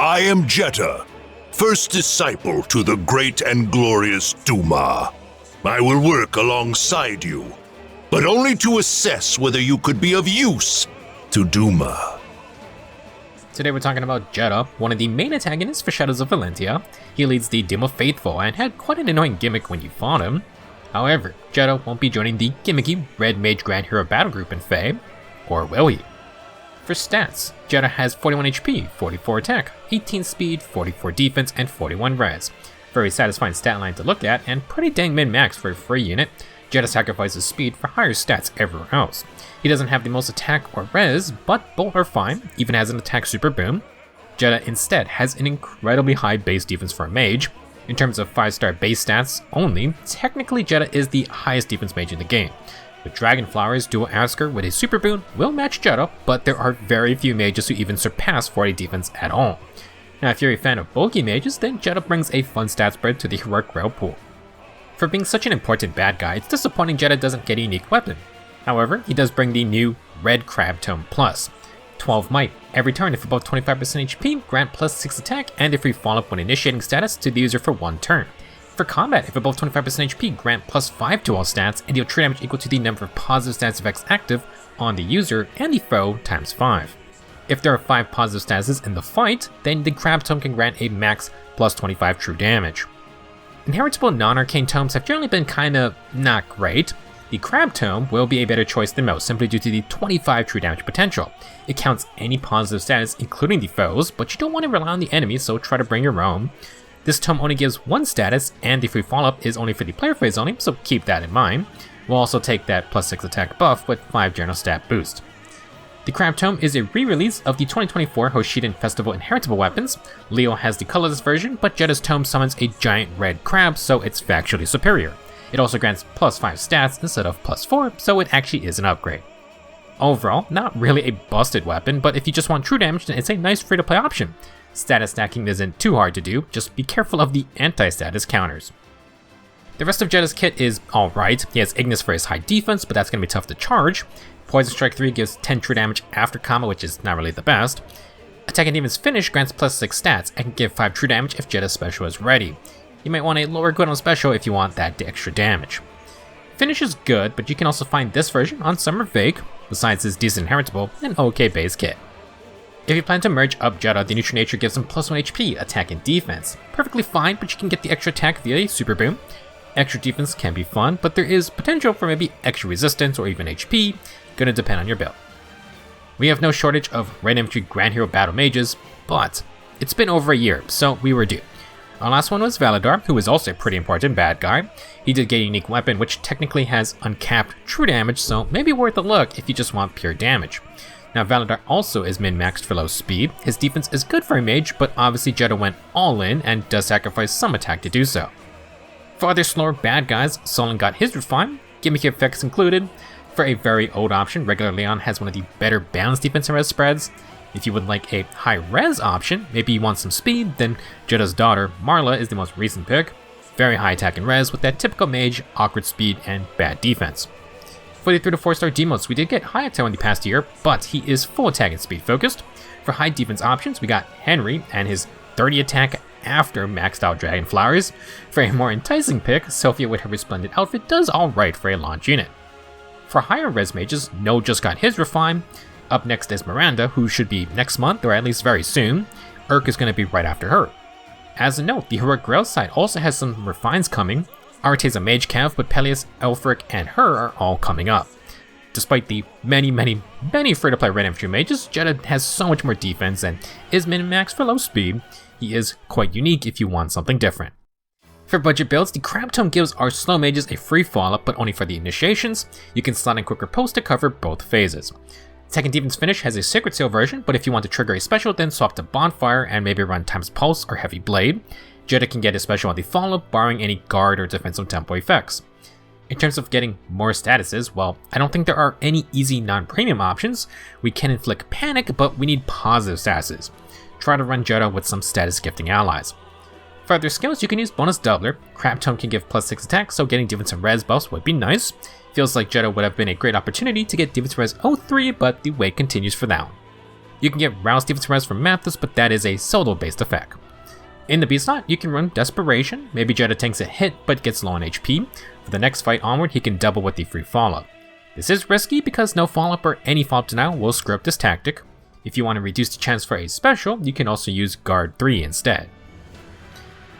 I am Jedah, first disciple to the great and glorious Duma. I will work alongside you, but only to assess whether you could be of use to Duma. Today we're talking about Jedah, one of the main antagonists for Shadows of Valentia. He leads the Duma Faithful and had quite an annoying gimmick when you fought him. However, Jedah won't be joining the gimmicky Red Mage Grand Hero battle group in Fae, or will he? For stats, Jedah has 41 HP, 44 attack, 18 speed, 44 defense, and 41 res. Very satisfying stat line to look at, and pretty dang min-max for a free unit. Jedah sacrifices speed for higher stats everywhere else. He doesn't have the most attack or res, but both are fine, even has an attack super boom. Jedah instead has an incredibly high base defense for a mage. In terms of 5-star base stats only, technically Jedah is the highest defense mage in the game. With Dragonflower's dual Asker with his super boon will match Jedah, but there are very few mages who even surpass 40 defense at all. Now if you're a fan of bulky mages, then Jedah brings a fun stat spread to the heroic rail pool. For being such an important bad guy, it's disappointing Jedah doesn't get a unique weapon. However, he does bring the new Red Crab Tome Plus. 12 Might. Every turn, if above 25% HP, grant plus 6 attack and a free follow-up when initiating status to the user for 1 turn. For combat, if above 25% HP, grant plus 5 to all stats and deal true damage equal to the number of positive stats effects active on the user and the foe times 5. If there are 5 positive statuses in the fight, then the Crab Tome can grant a max plus 25 true damage. Inheritable non-arcane tomes have generally been kinda not great. The Crab Tome will be a better choice than most, simply due to the 25 true damage potential. It counts any positive status, including the foes, but you don't want to rely on the enemy, so try to bring your own. This tome only gives 1 status, and the free follow-up is only for the player phase only, so keep that in mind. We'll also take that plus 6 attack buff with 5 general stat boost. The Crab Tome is a re-release of the 2024 Hoshiden Festival Inheritable weapons. Leo has the colorless version, but Jedah's tome summons a giant red crab, so it's factually superior. It also grants plus 5 stats instead of plus 4, so it actually is an upgrade. Overall, not really a busted weapon, but if you just want true damage, then it's a nice free-to-play option. Status stacking isn't too hard to do, just be careful of the anti-status counters. The rest of Jedah's kit is alright. He has Ignis for his high defense, but that's going to be tough to charge. Poison Strike 3 gives 10 true damage after combo, which is not really the best. Attack and Demon's Finish grants plus 6 stats and can give 5 true damage if Jedah's special is ready. You might want a lower good on special if you want that extra damage. Finish is good, but you can also find this version on Summer Vague, besides his decent inheritable and okay base kit. If you plan to merge up Jedah, the neutral nature gives him plus 1 HP, attack and defense. Perfectly fine, but you can get the extra attack via a super boom. Extra defense can be fun, but there is potential for maybe extra resistance or even HP, gonna depend on your build. We have no shortage of Red Infantry Grand Hero Battle Mages, but it's been over a year, so we were due. Our last one was Valadar, who is also a pretty important bad guy. He did get a unique weapon, which technically has uncapped true damage, so maybe worth a look if you just want pure damage. Now Valadar also is min-maxed for low speed. His defense is good for a mage, but obviously Jedah went all in and does sacrifice some attack to do so. For other slower bad guys, Solon got his refine, gimmicky effects included. For a very old option, regular Leon has one of the better balanced defense and res spreads. If you would like a high res option, maybe you want some speed, then Jedah's daughter, Marla, is the most recent pick. Very high attack and res with that typical mage, awkward speed, and bad defense. For the 3 to 4 star demos, we did get high attack in the past year, but he is full attack and speed focused. For high defense options, we got Henry and his 30 attack after maxed out Dragonflowers. For a more enticing pick, Sophia with her resplendent outfit does alright for a launch unit. For higher res mages, No just got his refine. Up next is Miranda, who should be next month, or at least very soon. Urk is going to be right after her. As a note, the Heroic Grail side also has some refines coming. Arte's a mage cav, but Peleus, Elfric, and her are all coming up. Despite the many free-to-play Red Infantry mages, Jedah has so much more defense and is min-maxed for low speed. He is quite unique if you want something different. For budget builds, the Crab Tome gives our slow mages a free follow-up, but only for the initiations. You can slot in quicker post to cover both phases. Second Demon's Finish has a Sacred Seal version, but if you want to trigger a special, then swap to Bonfire and maybe run Time's Pulse or Heavy Blade. Jedah can get a special on the follow-up, barring any guard or defensive tempo effects. In terms of getting more statuses, well, I don't think there are any easy non-premium options. We can inflict panic, but we need positive statuses. Try to run Jedah with some status gifting allies. For other skills, you can use bonus doubler. Crab Tome can give plus 6 attack, so getting defense and res buffs would be nice. Feels like Jedah would have been a great opportunity to get defense res 03, but the wait continues for that one. You can get Rouse Defense Res from Mathis, but that is a solo based effect. In the Beast slot, you can run Desperation. Maybe Jedah tanks a hit but gets low on HP. For the next fight onward, he can double with the free follow-up. This is risky because no follow-up or any follow-up denial will screw up this tactic. If you want to reduce the chance for a special, you can also use Guard 3 instead.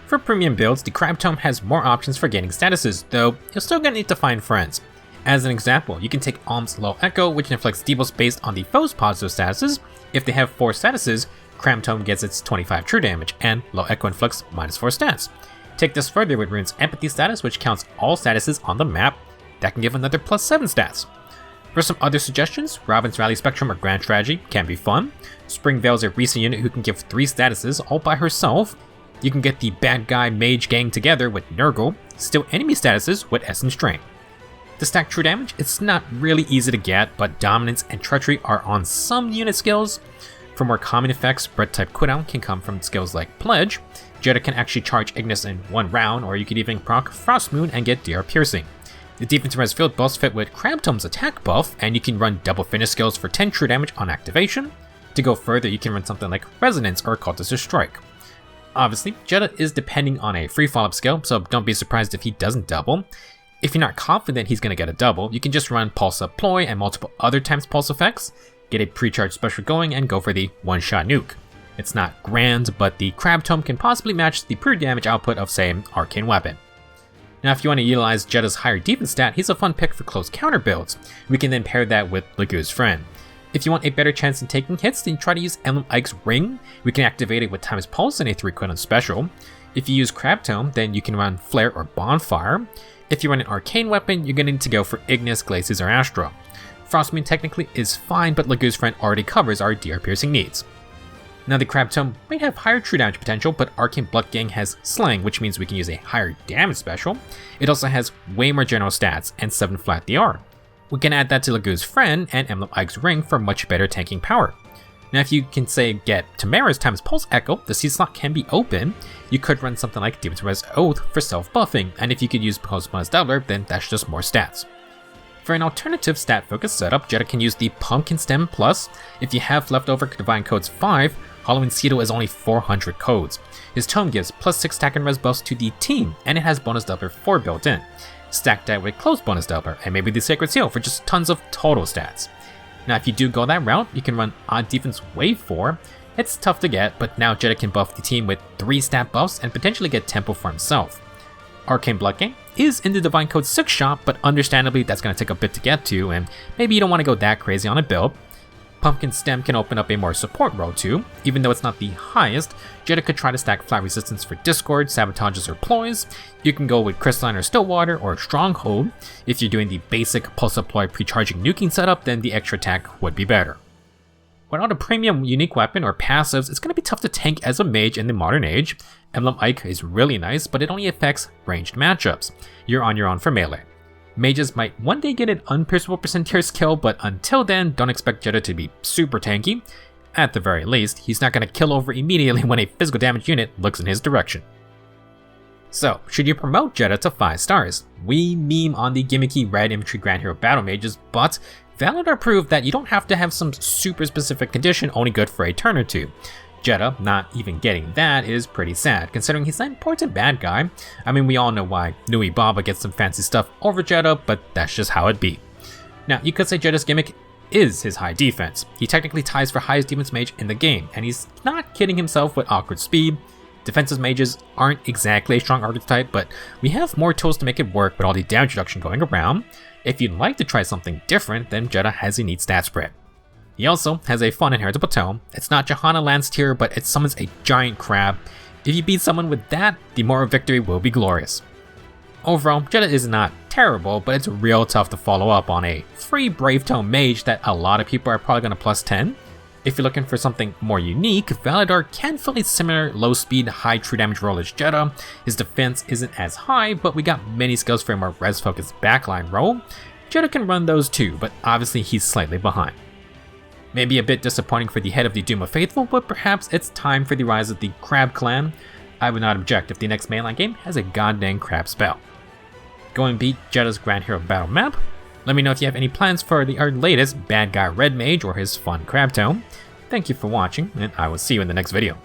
For premium builds, the Crab Tome has more options for gaining statuses, though you're still going to need to find friends. As an example, you can take Alm's Low Echo, which inflicts debuffs based on the foe's positive statuses. If they have 4 statuses, Crab Tome gets its 25 true damage, and Low Echo inflicts -4 stats. Take this further with Rune's Empathy status, which counts all statuses on the map. That can give another +7 stats. For some other suggestions, Robin's Rally Spectrum or Grand Strategy can be fun. Spring Veil's a recent unit who can give 3 statuses all by herself. You can get the bad guy Mage gang together with Nurgle, steal enemy statuses with Essence Drain. To stack true damage, it's not really easy to get, but Dominance and Treachery are on some unit skills. For more common effects, Breath type cooldown can come from skills like Pledge. Jedah can actually charge Ignis in 1 round, or you could even proc Frost Moon and get DR Piercing. The Defense Res Field buffs fit with Crab Tome's attack buff, and you can run double finish skills for 10 true damage on activation. To go further, you can run something like Resonance or Cultist's Strike. Obviously, Jedah is depending on a free follow-up skill, so don't be surprised if he doesn't double. If you're not confident he's going to get a double, you can just run Pulse Up Ploy and multiple other times Pulse effects, get a pre-charged special going, and go for the one-shot nuke. It's not grand, but the Crab Tome can possibly match the pre-damage output of, say, an Arcane Weapon. Now, if you want to utilize Jedah's higher defense stat, he's a fun pick for close counter builds. We can then pair that with Lagu's Friend. If you want a better chance in taking hits, then try to use Emblem Ike's Ring. We can activate it with Time's Pulse and a 3-cooldown special. If you use Crab Tome, then you can run Flare or Bonfire. If you run an Arcane Weapon, you're going to need to go for Ignis, Glacius, or Astro. Frostmoon technically is fine, but Lagu's Friend already covers our DR Piercing needs. Now, the Crab Tome might have higher true damage potential, but Arcane Blood Gang has Slang, which means we can use a higher damage special. It also has way more general stats and 7 flat DR. We can add that to Lagu's Friend and Emblem Ike's Ring for much better tanking power. Now, if you can say get Tamara's Time's Pulse Echo, the C slot can be open. You could run something like Demon's Res Oath for self-buffing, and if you could use Pulse Bonus Doubler, then that's just more stats. For an alternative stat-focused setup, Jedah can use the Pumpkin Stem Plus. If you have leftover Divine Codes 5, Halloween Cedo is only 400 codes. His tome gives +6 stack and res buffs to the team, and it has bonus doubler 4 built in. Stack that with close bonus doubler, and maybe the Sacred Seal for just tons of total stats. Now, if you do go that route, you can run Odd Defense Wave 4. It's tough to get, but now Jedah can buff the team with 3 stat buffs and potentially get Tempo for himself. Arcane Blood Gang is in the Divine Code 6 shop, but understandably that's going to take a bit to get to, and maybe you don't want to go that crazy on a build. Pumpkin Stem can open up a more support role too. Even though it's not the highest, Jedah could try to stack flat resistance for Discord, Sabotages, or Ploys. You can go with Crystalline or Stillwater or Stronghold. If you're doing the basic Pulse Ploy pre-charging nuking setup, then the extra attack would be better. Without a premium unique weapon or passives, it's going to be tough to tank as a mage in the modern age. Emblem Ike is really nice, but it only affects ranged matchups. You're on your own for melee. Mages might one day get an unpierceable percentier skill, but until then, don't expect Jedah to be super tanky. At the very least, he's not going to kill over immediately when a physical damage unit looks in his direction. So, should you promote Jedah to 5 stars? We meme on the gimmicky Red Infantry Grand Hero Battle Mages, but Valadar proved that you don't have to have some super specific condition only good for a turn or two. Jedah not even getting that is pretty sad, considering he's an important bad guy. I mean, we all know why Nui Baba gets some fancy stuff over Jedah, but that's just how it be. Now, you could say Jedah's gimmick is his high defense. He technically ties for highest defense mage in the game, and he's not kidding himself with awkward speed. Defensive mages aren't exactly a strong archetype, but we have more tools to make it work with all the damage reduction going around. If you'd like to try something different, then Jedah has a neat stat spread. He also has a fun inheritable tome. It's not Johanna Lance tier, but it summons a giant crab. If you beat someone with that, the moral victory will be glorious. Overall, Jedah is not terrible, but it's real tough to follow up on a free Brave Tome Mage that a lot of people are probably going to +10. If you're looking for something more unique, Valadar can fill a similar low speed, high true damage role as Jedah. His defense isn't as high, but we got many skills for a more res focused backline role. Jedah can run those too, but obviously he's slightly behind. Maybe a bit disappointing for the head of the Doom of Faithful, but perhaps it's time for the rise of the Crab Clan. I would not object if the next mainline game has a goddamn crab spell. Go and beat Jedah's Grand Hero Battle map. Let me know if you have any plans for the latest Bad Guy Red Mage or his fun Crab Tome. Thank you for watching, and I will see you in the next video.